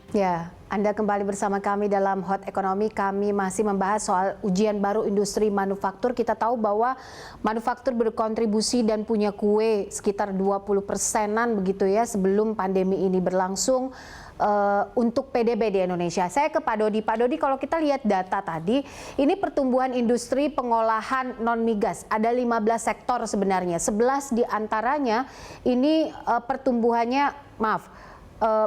Ya, Anda kembali bersama kami dalam Hot Ekonomi. Kami masih membahas soal ujian baru industri manufaktur. Kita tahu bahwa manufaktur berkontribusi dan punya kue sekitar 20%-an begitu ya sebelum pandemi ini berlangsung untuk PDB di Indonesia. Saya ke Pak Dodi. Pak Dodi, kalau kita lihat data tadi, ini pertumbuhan industri pengolahan non-migas. Ada 15 sektor sebenarnya. 11 diantaranya ini pertumbuhannya,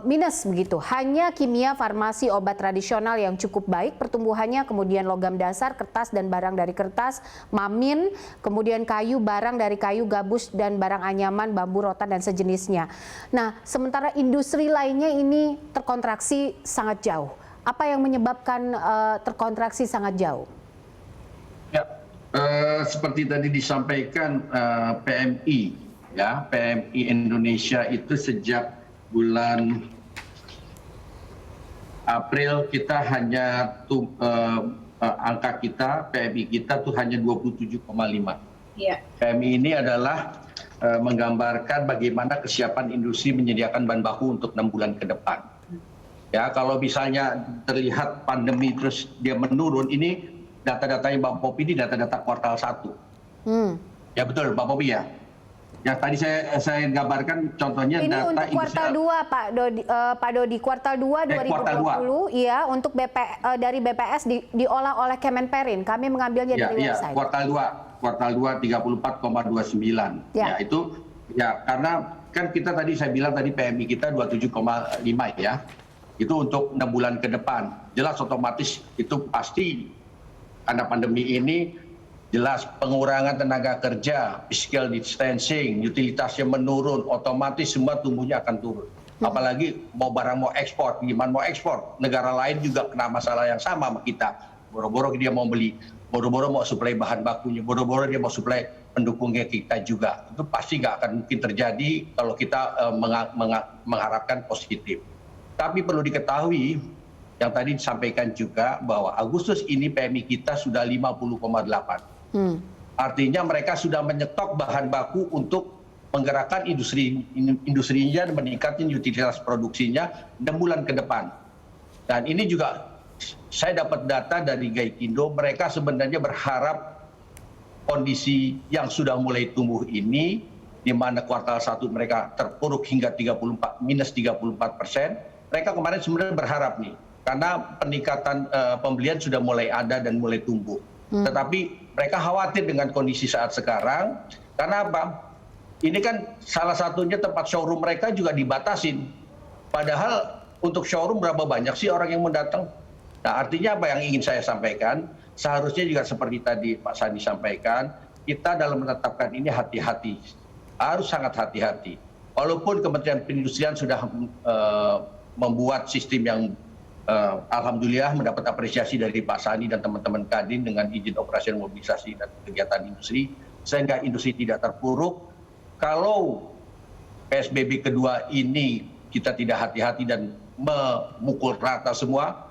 minus begitu. Hanya kimia, farmasi, obat tradisional yang cukup baik pertumbuhannya, kemudian logam dasar, kertas dan barang dari kertas, mamin, kemudian kayu, barang dari kayu, gabus dan barang anyaman, bambu, rotan dan sejenisnya. Nah, sementara industri lainnya ini terkontraksi sangat jauh. Apa yang menyebabkan terkontraksi sangat jauh? Ya, seperti tadi disampaikan PMI, ya, PMI Indonesia itu sejak bulan April kita hanya angka kita PMI kita tuh hanya 27,5. Ya. PMI ini adalah menggambarkan bagaimana kesiapan industri menyediakan bahan baku untuk 6 bulan ke depan. Ya, kalau misalnya terlihat pandemi terus dia menurun, ini data-datanya Mbak Popi ini data-data kuartal 1. Ya betul Mbak Popi ya. Yang tadi saya gambarkan contohnya ini data untuk kuartal 2 Pak Dodi, kuartal 2 2020 iya, untuk dari BPS diolah oleh Kemenperin. Kami mengambilnya dari website. Kuartal 2 34,29. Ya itu ya karena kan kita tadi saya bilang tadi PMI kita 27,5 ya. Itu untuk 6 bulan ke depan. Jelas otomatis itu pasti karena pandemi ini jelas pengurangan tenaga kerja, physical distancing, utilitasnya menurun, otomatis semua tumbuhnya akan turun. Apalagi mau barang mau ekspor, gimana mau ekspor? Negara lain juga kena masalah yang sama sama kita. Boro-boro dia mau beli, boro-boro mau suplai bahan bakunya, boro-boro dia mau suplai pendukungnya kita juga. Itu pasti nggak akan mungkin terjadi kalau kita mengharapkan positif. Tapi perlu diketahui, yang tadi disampaikan juga bahwa Agustus ini PMI kita sudah 50,8. Artinya mereka sudah menyetok bahan baku untuk menggerakkan industrinya dan meningkatkan utilitas produksinya 6 bulan ke depan. Dan ini juga saya dapat data dari Gaikindo, mereka sebenarnya berharap kondisi yang sudah mulai tumbuh ini, di mana kuartal 1 mereka terpuruk hingga minus 34%, mereka kemarin sebenarnya berharap nih, karena peningkatan pembelian sudah mulai ada dan mulai tumbuh. Tetapi mereka khawatir dengan kondisi saat sekarang, karena apa? Ini kan salah satunya tempat showroom mereka juga dibatasin. Padahal untuk showroom berapa banyak sih orang yang mau datang? Nah, artinya apa yang ingin saya sampaikan? Seharusnya juga seperti tadi Pak Sandi sampaikan, kita dalam menetapkan ini hati-hati. Harus sangat hati-hati. Walaupun Kementerian Perindustrian sudah membuat sistem yang alhamdulillah mendapat apresiasi dari Pak Sandi dan teman-teman Kadin dengan izin operasi mobilisasi dan kegiatan industri, sehingga industri tidak terpuruk. Kalau PSBB kedua ini kita tidak hati-hati dan memukul rata semua,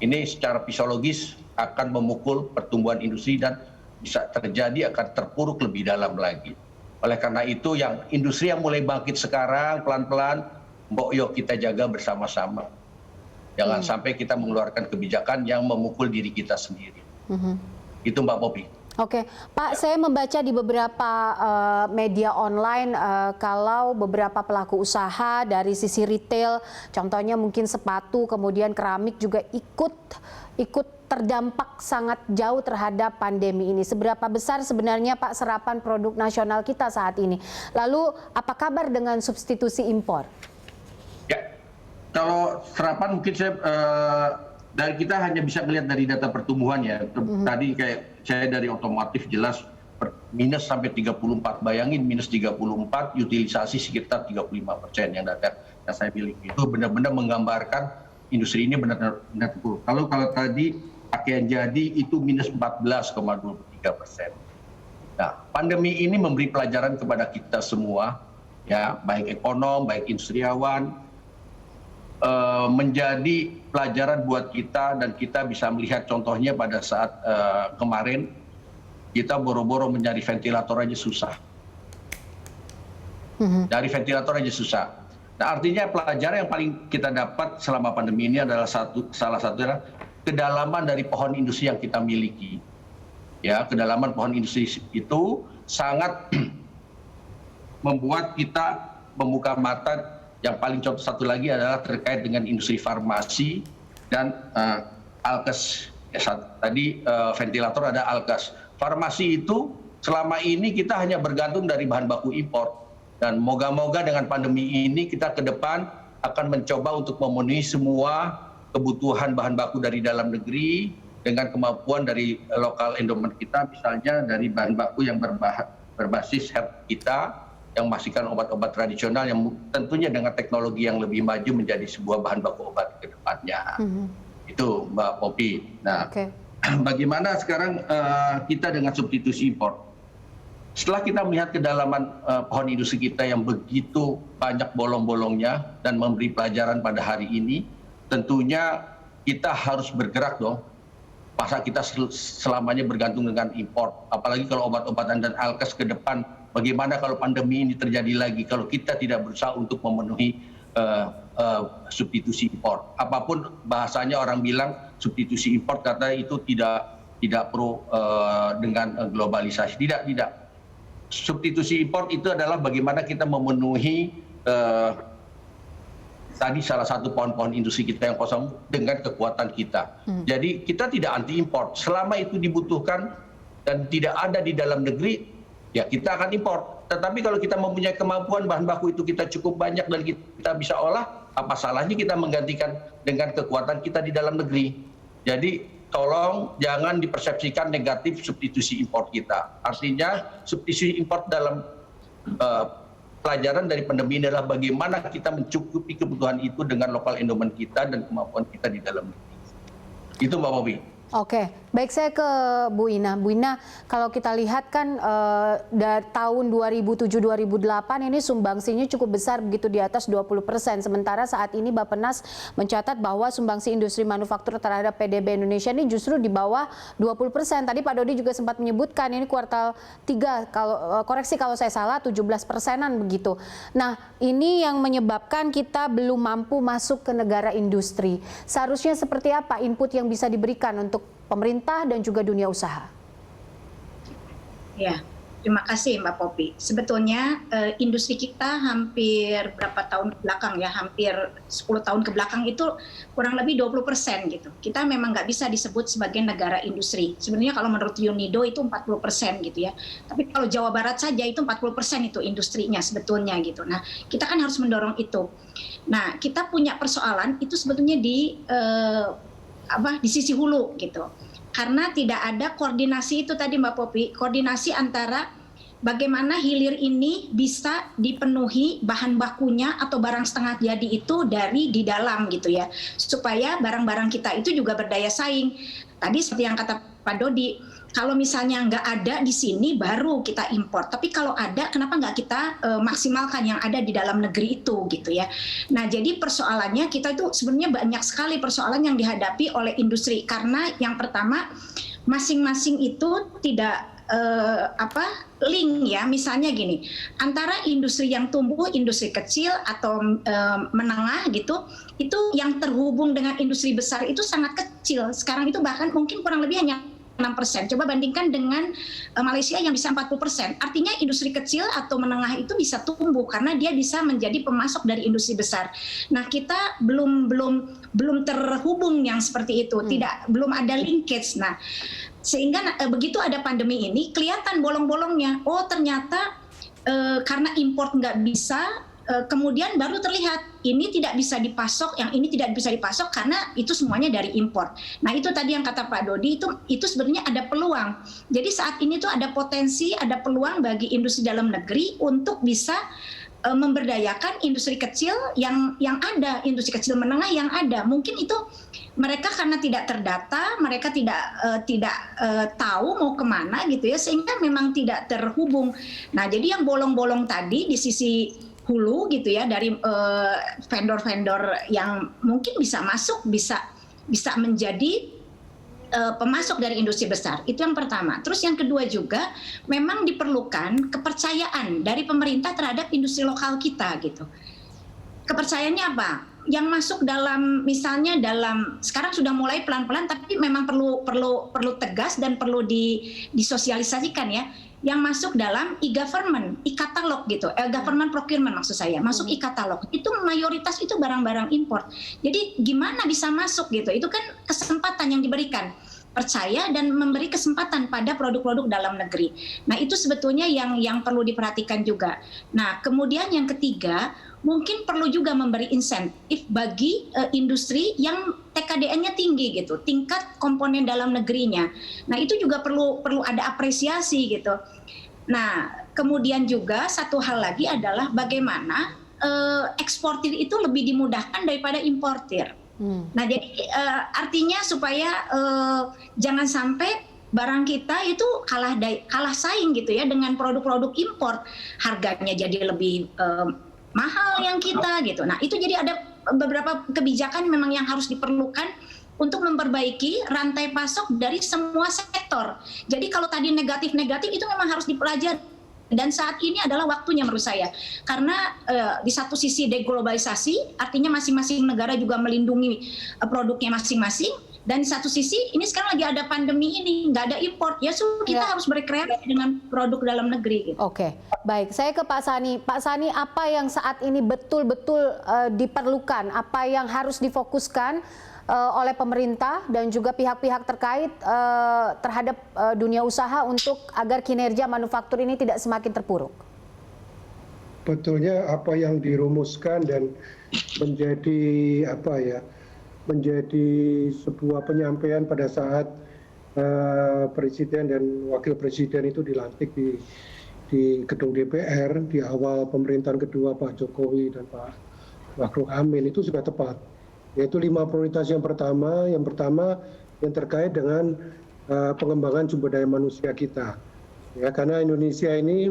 ini secara fisiologis akan memukul pertumbuhan industri dan bisa terjadi akan terpuruk lebih dalam lagi. Oleh karena itu yang industri yang mulai bangkit sekarang pelan-pelan, mbok yuk kita jaga bersama-sama. Jangan sampai kita mengeluarkan kebijakan yang memukul diri kita sendiri. Itu Mbak Popi. Oke, Pak, saya membaca di beberapa media online kalau beberapa pelaku usaha dari sisi retail, contohnya mungkin sepatu, kemudian keramik juga ikut terdampak sangat jauh terhadap pandemi ini. Seberapa besar sebenarnya Pak serapan produk nasional kita saat ini? Lalu apa kabar dengan substitusi impor? Ya. Kalau serapan mungkin dari kita hanya bisa melihat dari data pertumbuhannya. Tadi kayak saya dari otomotif jelas minus sampai 34. Bayangin minus 34, utilisasi sekitar 35% yang data yang saya miliki. Itu benar-benar menggambarkan industri ini benar-benar terpuruk. Kalau tadi pakaian jadi itu minus 14,23%. Nah, pandemi ini memberi pelajaran kepada kita semua, ya baik ekonom, baik industriawan, menjadi pelajaran buat kita dan kita bisa melihat contohnya pada saat kemarin kita boro-boro mencari ventilator aja susah. Dari ventilator aja susah. Nah, artinya pelajaran yang paling kita dapat selama pandemi ini adalah salah satu adalah kedalaman dari pohon industri yang kita miliki. Ya, kedalaman pohon industri itu sangat membuat kita membuka mata. Yang paling contoh satu lagi adalah terkait dengan industri farmasi dan alkes. Ya, tadi ventilator ada alkes. Farmasi itu selama ini kita hanya bergantung dari bahan baku impor. Dan moga-moga dengan pandemi ini kita ke depan akan mencoba untuk memenuhi semua kebutuhan bahan baku dari dalam negeri dengan kemampuan dari lokal endowment kita, misalnya dari bahan baku yang berbasis herb kita, yang menghasilkan obat-obat tradisional yang tentunya dengan teknologi yang lebih maju menjadi sebuah bahan baku obat ke depannya. Itu Mbak Poppy. Nah, bagaimana sekarang kita dengan substitusi impor? Setelah kita melihat kedalaman pohon industri kita yang begitu banyak bolong-bolongnya dan memberi pelajaran pada hari ini, tentunya kita harus bergerak dong. Masa kita selamanya bergantung dengan impor, apalagi kalau obat-obatan dan alkes ke depan, bagaimana kalau pandemi ini terjadi lagi, kalau kita tidak berusaha untuk memenuhi substitusi impor. Apapun bahasanya orang bilang substitusi impor, kata itu tidak pro dengan globalisasi. Tidak. Substitusi impor itu adalah bagaimana kita memenuhi tadi salah satu pohon-pohon industri kita yang kosong dengan kekuatan kita. Jadi kita tidak anti impor. Selama itu dibutuhkan dan tidak ada di dalam negeri, ya kita akan impor. Tetapi kalau kita mempunyai kemampuan bahan baku itu kita cukup banyak dan kita bisa olah, apa salahnya kita menggantikan dengan kekuatan kita di dalam negeri. Jadi tolong jangan dipersepsikan negatif substitusi impor kita. Artinya substitusi impor dalam pelajaran dari pandemi ini adalah bagaimana kita mencukupi kebutuhan itu dengan lokal endowment kita dan kemampuan kita di dalam negeri. Itu Mbak Poppy. Oke, baik, saya ke Bu Ina. Bu Ina, kalau kita lihat kan dari tahun 2007-2008 ini sumbangsinya cukup besar, begitu di atas 20%. Sementara saat ini Bappenas mencatat bahwa sumbangsi industri manufaktur terhadap PDB Indonesia ini justru di bawah 20%. Tadi Pak Dodi juga sempat menyebutkan ini kuartal 3, kalau koreksi kalau saya salah 17%-an begitu. Nah, ini yang menyebabkan kita belum mampu masuk ke negara industri. Seharusnya seperti apa input yang bisa diberikan untuk pemerintah dan juga dunia usaha? Ya, terima kasih Mbak Poppy. Sebetulnya industri kita hampir berapa tahun ke belakang ya, hampir 10 tahun ke belakang itu kurang lebih 20% gitu. Kita memang nggak bisa disebut sebagai negara industri. Sebenarnya kalau menurut UNIDO itu 40% gitu ya. Tapi kalau Jawa Barat saja itu 40% itu industrinya sebetulnya gitu. Nah, kita kan harus mendorong itu. Nah, kita punya persoalan itu sebetulnya di sisi hulu gitu. Karena tidak ada koordinasi itu tadi Mbak Poppy, koordinasi antara bagaimana hilir ini bisa dipenuhi bahan bakunya atau barang setengah jadi itu dari di dalam gitu ya. Supaya barang-barang kita itu juga berdaya saing. Tadi seperti yang kata Pak Dodi, kalau misalnya nggak ada di sini baru kita impor. Tapi kalau ada, kenapa nggak kita maksimalkan yang ada di dalam negeri itu gitu ya. Nah, jadi persoalannya kita itu sebenarnya banyak sekali persoalan yang dihadapi oleh industri. Karena yang pertama, masing-masing itu tidak link ya, misalnya gini, antara industri yang tumbuh, industri kecil atau menengah gitu, itu yang terhubung dengan industri besar itu sangat kecil. Sekarang itu bahkan mungkin kurang lebih hanya 6%. Coba bandingkan dengan Malaysia yang bisa 40%. Artinya industri kecil atau menengah itu bisa tumbuh karena dia bisa menjadi pemasok dari industri besar. Nah, kita belum terhubung yang seperti itu. Belum ada linkage. Nah, sehingga begitu ada pandemi ini kelihatan bolong-bolongnya. Oh, ternyata karena import nggak bisa, kemudian baru terlihat ini tidak bisa dipasok, yang ini tidak bisa dipasok karena itu semuanya dari impor. Nah, itu tadi yang kata Pak Dodi, itu sebenarnya ada peluang. Jadi saat ini tuh ada potensi, ada peluang bagi industri dalam negeri untuk bisa memberdayakan industri kecil yang ada, industri kecil menengah yang ada. Mungkin itu mereka karena tidak terdata, mereka tidak tahu mau kemana gitu ya, sehingga memang tidak terhubung. Nah, jadi yang bolong-bolong tadi di sisi hulu gitu ya, dari vendor-vendor yang mungkin bisa masuk, bisa menjadi pemasok dari industri besar. Itu yang pertama. Terus yang kedua juga memang diperlukan kepercayaan dari pemerintah terhadap industri lokal kita gitu. kepercayaannya apa? Yang masuk dalam, misalnya dalam, sekarang sudah mulai pelan-pelan, tapi memang perlu tegas dan perlu disosialisasikan ya. Yang masuk dalam e-government, e-katalog gitu, government procurement maksud saya, masuk e-katalog. Itu mayoritas itu barang-barang impor. Jadi gimana bisa masuk gitu? Itu kan kesempatan yang diberikan. Percaya dan memberi kesempatan pada produk-produk dalam negeri. Nah, itu sebetulnya yang perlu diperhatikan juga. Nah, kemudian yang ketiga, mungkin perlu juga memberi insentif bagi industri yang TKDN-nya tinggi gitu, tingkat komponen dalam negerinya. Nah, itu juga perlu ada apresiasi gitu. Nah, kemudian juga satu hal lagi adalah bagaimana eksportir itu lebih dimudahkan daripada importir. Nah, jadi artinya supaya jangan sampai barang kita itu kalah saing gitu ya dengan produk-produk impor, harganya jadi lebih mahal yang kita gitu. Nah, itu jadi ada beberapa kebijakan memang yang harus diperlukan untuk memperbaiki rantai pasok dari semua sektor. Jadi kalau tadi negatif-negatif itu memang harus dipelajari. Dan saat ini adalah waktunya menurut saya. Karena di satu sisi deglobalisasi, artinya masing-masing negara juga melindungi produknya masing-masing. Dan di satu sisi, ini sekarang lagi ada pandemi ini, nggak ada import. Ya kita harus berkreasi dengan produk dalam negeri. Gitu. Oke, baik. Saya ke Pak Sani. Pak Sani, apa yang saat ini betul-betul diperlukan? Apa yang harus difokuskan oleh pemerintah dan juga pihak-pihak terkait terhadap dunia usaha untuk agar kinerja manufaktur ini tidak semakin terpuruk? Betulnya apa yang dirumuskan dan menjadi menjadi sebuah penyampaian pada saat Presiden dan Wakil Presiden itu dilantik di gedung DPR di awal pemerintahan kedua Pak Jokowi dan Pak Ma'ruf Amin itu sudah tepat. Yaitu 5 prioritas yang pertama yang terkait dengan pengembangan sumber daya manusia kita. Ya, karena Indonesia ini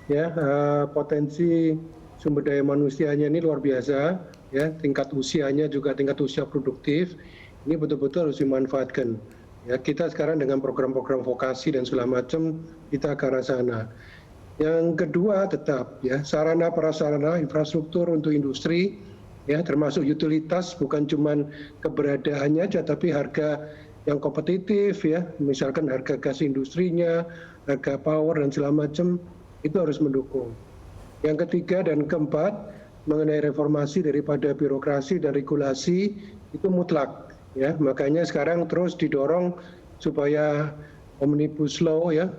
ya potensi sumber daya manusianya ini luar biasa, ya, tingkat usianya juga tingkat usia produktif. Ini betul-betul harus dimanfaatkan. Ya, kita sekarang dengan program-program vokasi dan segala macam kita ke arah sana. Yang kedua tetap ya sarana prasarana infrastruktur untuk industri. Ya, termasuk utilitas, bukan cuma keberadaannya aja, tapi harga yang kompetitif, ya, misalkan harga gas industrinya, harga power dan segala macam itu harus mendukung. Yang ketiga dan keempat mengenai reformasi daripada birokrasi dan regulasi itu mutlak, ya, makanya sekarang terus didorong supaya omnibus law, ya,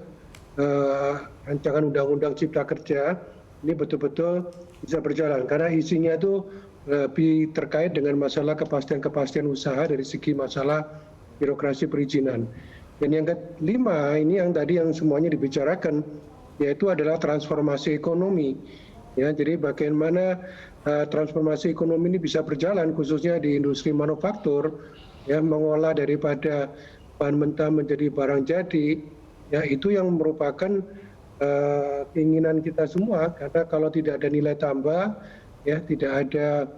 rancangan undang-undang cipta kerja ini betul-betul bisa berjalan karena isinya itu lebih terkait dengan masalah kepastian usaha dari segi masalah birokrasi perizinan. Dan yang kelima ini yang tadi yang semuanya dibicarakan yaitu adalah transformasi ekonomi. Ya, jadi bagaimana transformasi ekonomi ini bisa berjalan khususnya di industri manufaktur, ya, mengolah daripada bahan mentah menjadi barang jadi, ya, itu yang merupakan keinginan kita semua karena kalau tidak ada nilai tambah, ya, tidak ada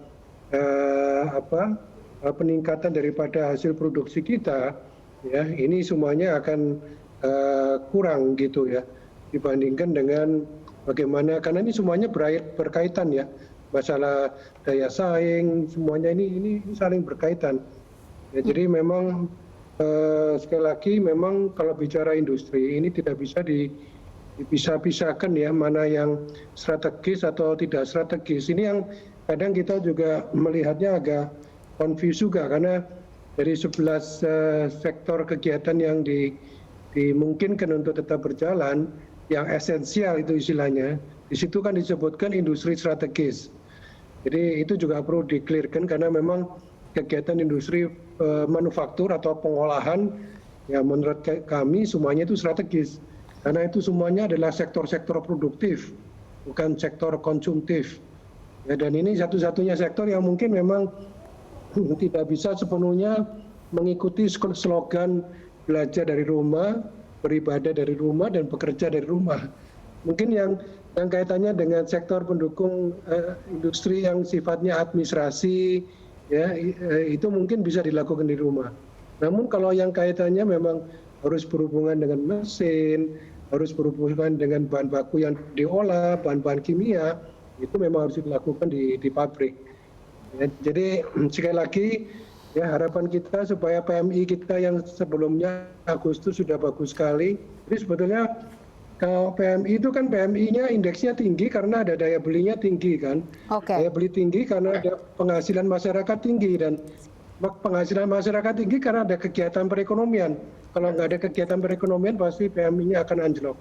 peningkatan daripada hasil produksi kita, ya, ini semuanya akan kurang gitu ya dibandingkan dengan bagaimana karena ini semuanya berkaitan ya masalah daya saing semuanya ini saling berkaitan. Ya, jadi memang sekali lagi memang kalau bicara industri ini tidak bisa dipisah-pisahkan ya mana yang strategis atau tidak strategis. Ini yang kadang kita juga melihatnya agak confuse juga karena dari 11 sektor kegiatan yang dimungkinkan untuk tetap berjalan, yang esensial itu istilahnya, di situ kan disebutkan industri strategis. Jadi itu juga perlu di-clearkan karena memang kegiatan industri manufaktur atau pengolahan, ya menurut kami semuanya itu strategis. Karena itu semuanya adalah sektor-sektor produktif, bukan sektor konsumtif. Ya, dan ini satu-satunya sektor yang mungkin memang tidak bisa sepenuhnya mengikuti slogan belajar dari rumah, beribadah dari rumah, dan bekerja dari rumah. Mungkin yang kaitannya dengan sektor pendukung industri yang sifatnya administrasi, ya itu mungkin bisa dilakukan di rumah. Namun kalau yang kaitannya memang harus berhubungan dengan mesin, harus berhubungan dengan bahan baku yang diolah, bahan-bahan kimia, itu memang harus dilakukan di pabrik. Ya, jadi sekali lagi ya harapan kita supaya PMI kita yang sebelumnya Agustus sudah bagus sekali. Jadi sebetulnya kalau PMI itu kan PMI-nya indeksnya tinggi karena ada daya belinya tinggi kan. Daya beli tinggi karena ada penghasilan masyarakat tinggi, dan penghasilan masyarakat tinggi karena ada kegiatan perekonomian. Kalau nggak ada kegiatan perekonomian pasti PMI-nya akan anjlok.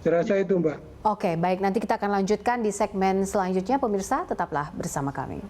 Saya rasa itu, Mbak. Oke, baik. Nanti kita akan lanjutkan di segmen selanjutnya. Pemirsa, tetaplah bersama kami.